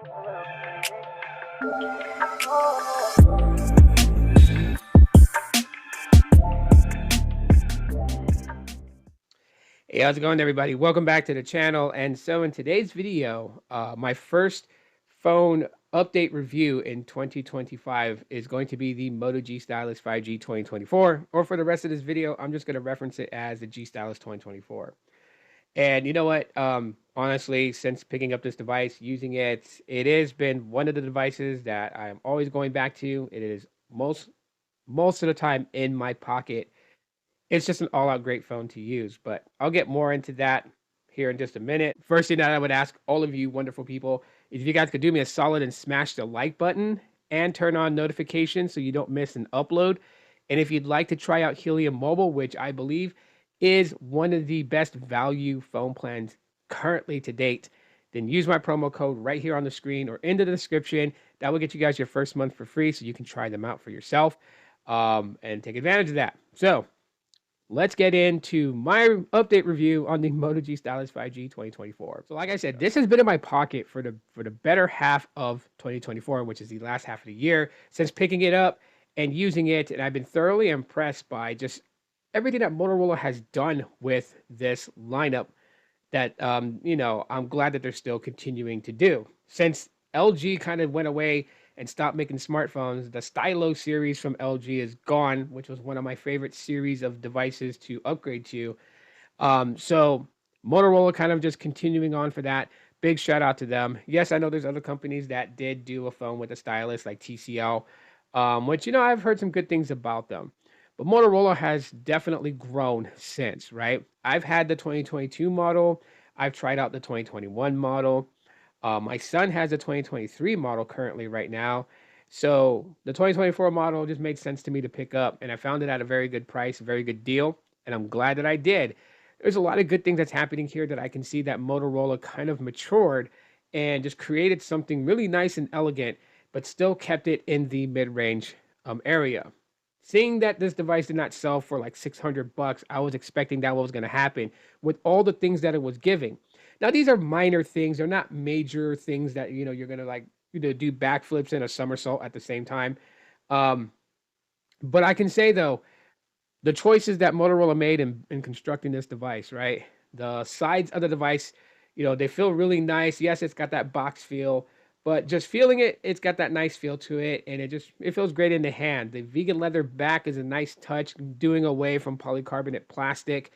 Hey, how's it going, everybody? Welcome back to the channel. And so in today's video, my first phone update review in 2025 is going to be the Moto G Stylus 5G 2024, or for the rest of this video, I'm just going to reference it as the G Stylus 2024. And you know what? Honestly, since picking up this device, using it, it has been one of the devices that I'm always going back to. It is most of the time in my pocket. It's just an all-out great phone to use, but I'll get more into that here in just a minute. First thing that I would ask all of you wonderful people is if you guys could do me a solid and smash the like button and turn on notifications so you don't miss an upload. And if you'd like to try out Helium Mobile, which I believe is one of the best value phone plans currently to date, then use my promo code right here on the screen or in the description. That will get you guys your first month for free so you can try them out for yourself and take advantage of that. So let's get into my update review on the Moto G Stylus 5G 2024. So like I said, this has been in my pocket for the better half of 2024, which is the last half of the year, since picking it up and using it. And I've been thoroughly impressed by just everything that Motorola has done with this lineup that, I'm glad that they're still continuing to do. Since LG kind of went away and stopped making smartphones, the Stylo series from LG is gone, which was one of my favorite series of devices to upgrade to. So Motorola kind of just continuing on for that. Big shout out to them. Yes, I know there's other companies that did do a phone with a stylus like TCL, which, I've heard some good things about them. But Motorola has definitely grown since, right? I've had the 2022 model. I've tried out the 2021 model. My son has a 2023 model currently right now. So the 2024 model just made sense to me to pick up, and I found it at a very good price, a very good deal, and I'm glad that I did. There's a lot of good things that's happening here that I can see that Motorola kind of matured and just created something really nice and elegant, but still kept it in the mid-range area. Seeing that this device did not sell for like 600 bucks, I was expecting that was going to happen with all the things that it was giving. Now, these are minor things. They're not major things that, you're going to like do backflips and a somersault at the same time. But I can say, though, the choices that Motorola made in constructing this device, right? The sides of the device, they feel really nice. Yes, it's got that box feel, but just feeling it, it's got that nice feel to it, and it feels great in the hand. The vegan leather back is a nice touch, doing away from polycarbonate plastic.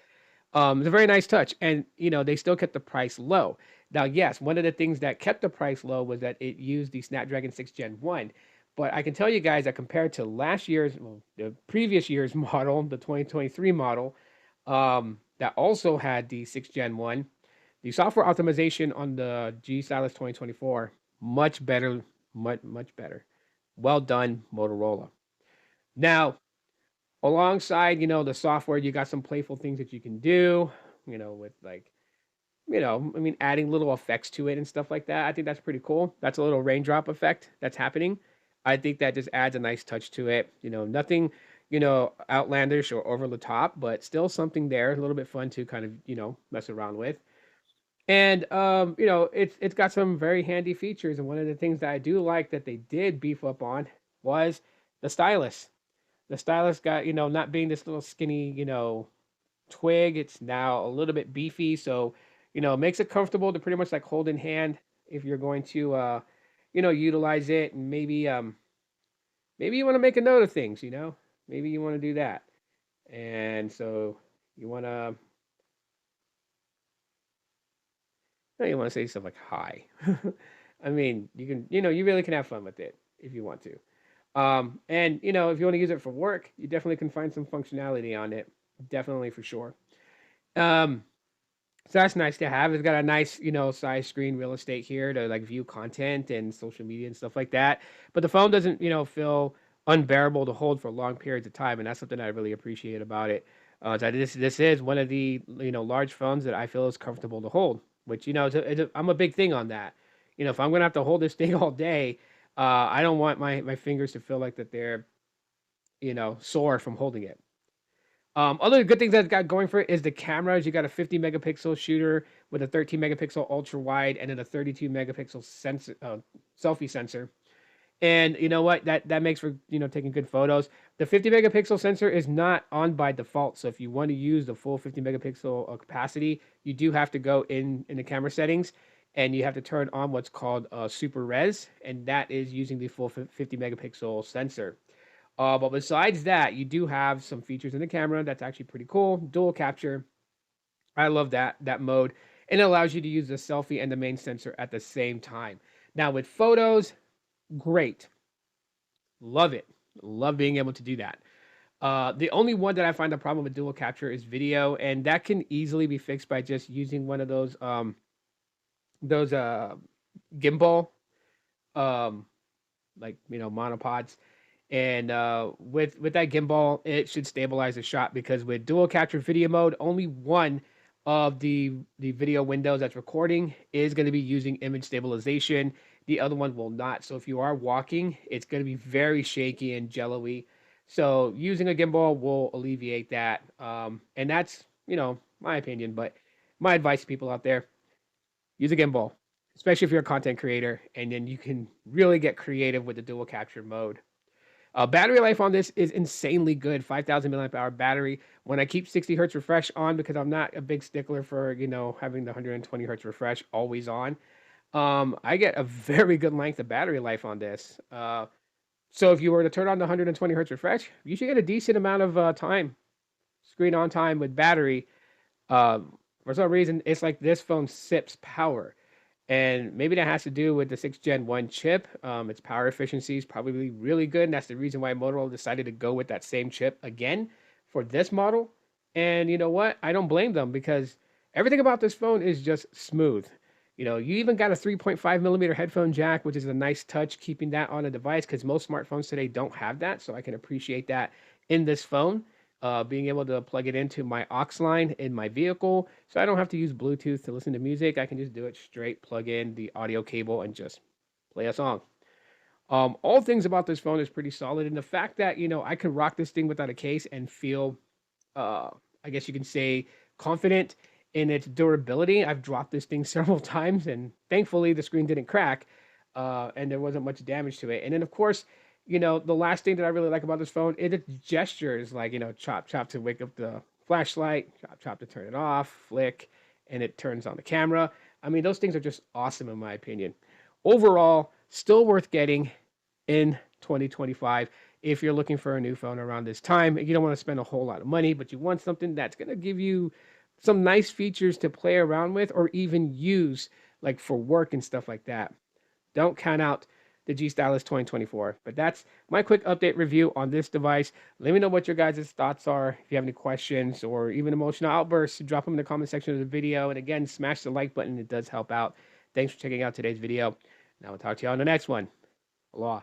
It's a very nice touch, and they still kept the price low. Now, yes, one of the things that kept the price low was that it used the Snapdragon 6 Gen 1. But I can tell you guys that compared to the previous year's model, the 2023 model, that also had the 6 Gen 1, the software optimization on the G Stylus 2024, much better, much better. Well done, Motorola. Now, alongside, the software, you got some playful things that you can do, with like, adding little effects to it and stuff like that. I think that's pretty cool. That's a little raindrop effect that's happening. I think that just adds a nice touch to it. Nothing, outlandish or over the top, but still something there, a little bit fun to kind of, mess around with. And it's got some very handy features. And one of the things that I do like that they did beef up on was the stylus. The stylus got, not being this little skinny, twig, it's now a little bit beefy. So, it makes it comfortable to pretty much like hold in hand if you're going to, utilize it. And maybe you want to make a note of things, maybe you want to do that. And so you want to, say stuff like hi. I mean, you can, you really can have fun with it if you want to. And if you want to use it for work, you definitely can find some functionality on it. Definitely for sure. So that's nice to have. It's got a nice, size screen real estate here to like view content and social media and stuff like that. But the phone doesn't, feel unbearable to hold for long periods of time, and that's something I really appreciate about it. So this is one of the large phones that I feel is comfortable to hold, which I'm a big thing on that. If I'm gonna have to hold this thing all day, I don't want my fingers to feel like that they're sore from holding it. Other good things that it's got going for it is the cameras. You got a 50 megapixel shooter with a 13 megapixel ultra wide and then a 32 megapixel sensor, selfie sensor. And you know what? That makes for, taking good photos. The 50 megapixel sensor is not on by default. So if you want to use the full 50 megapixel capacity, you do have to go in the camera settings and you have to turn on what's called super res, and that is using the full 50 megapixel sensor. But besides that, you do have some features in the camera that's actually pretty cool. Dual capture. I love that mode. And it allows you to use the selfie and the main sensor at the same time. Now with photos, great. Love it. Love being able to do that. The only one that I find a problem with dual capture is video, and that can easily be fixed by just using one of those gimbal um like monopods. And with that gimbal, it should stabilize the shot, because with dual capture video mode, only one of the video windows that's recording is going to be using image stabilization. The other one will not. So if you are walking, it's going to be very shaky and jello-y. So using a gimbal will alleviate that. And that's, my opinion, but my advice to people out there: use a gimbal, especially if you're a content creator, and then you can really get creative with the dual capture mode. Battery life on this is insanely good. 5,000 milliamp hour battery. When I keep 60 hertz refresh on, because I'm not a big stickler for having the 120 hertz refresh always on, I get a very good length of battery life on this. So if you were to turn on the 120 hertz refresh, you should get a decent amount of screen on time with battery. For some reason, it's like this phone sips power. And maybe that has to do with the 6th Gen 1 chip. Its power efficiency is probably really good. And that's the reason why Motorola decided to go with that same chip again for this model. And you know what? I don't blame them, because everything about this phone is just smooth. You even got a 3.5 millimeter headphone jack, which is a nice touch, keeping that on a device, because most smartphones today don't have that. So I can appreciate that in this phone. Being able to plug it into my aux line in my vehicle, so I don't have to use Bluetooth to listen to music. I can just do it straight, plug in the audio cable, and just play a song. All things about this phone is pretty solid, and the fact that I can rock this thing without a case and feel, uh, I guess you can say, confident in its durability. I've dropped this thing several times, and thankfully the screen didn't crack, and there wasn't much damage to it. And then of course, the last thing that I really like about this phone is its gestures, like, chop, chop to wake up the flashlight, chop, chop to turn it off, flick, and it turns on the camera. I mean, those things are just awesome in my opinion. Overall, still worth getting in 2025 if you're looking for a new phone around this time. You don't want to spend a whole lot of money, but you want something that's going to give you some nice features to play around with, or even use like for work and stuff like that. Don't count out the G Stylus 2024. But that's my quick update review on this device. Let me know what your guys' thoughts are. If you have any questions or even emotional outbursts, drop them in the comment section of the video. And again, smash the like button. It does help out. Thanks for checking out today's video. Now I'll talk to you on the next one. Aloha.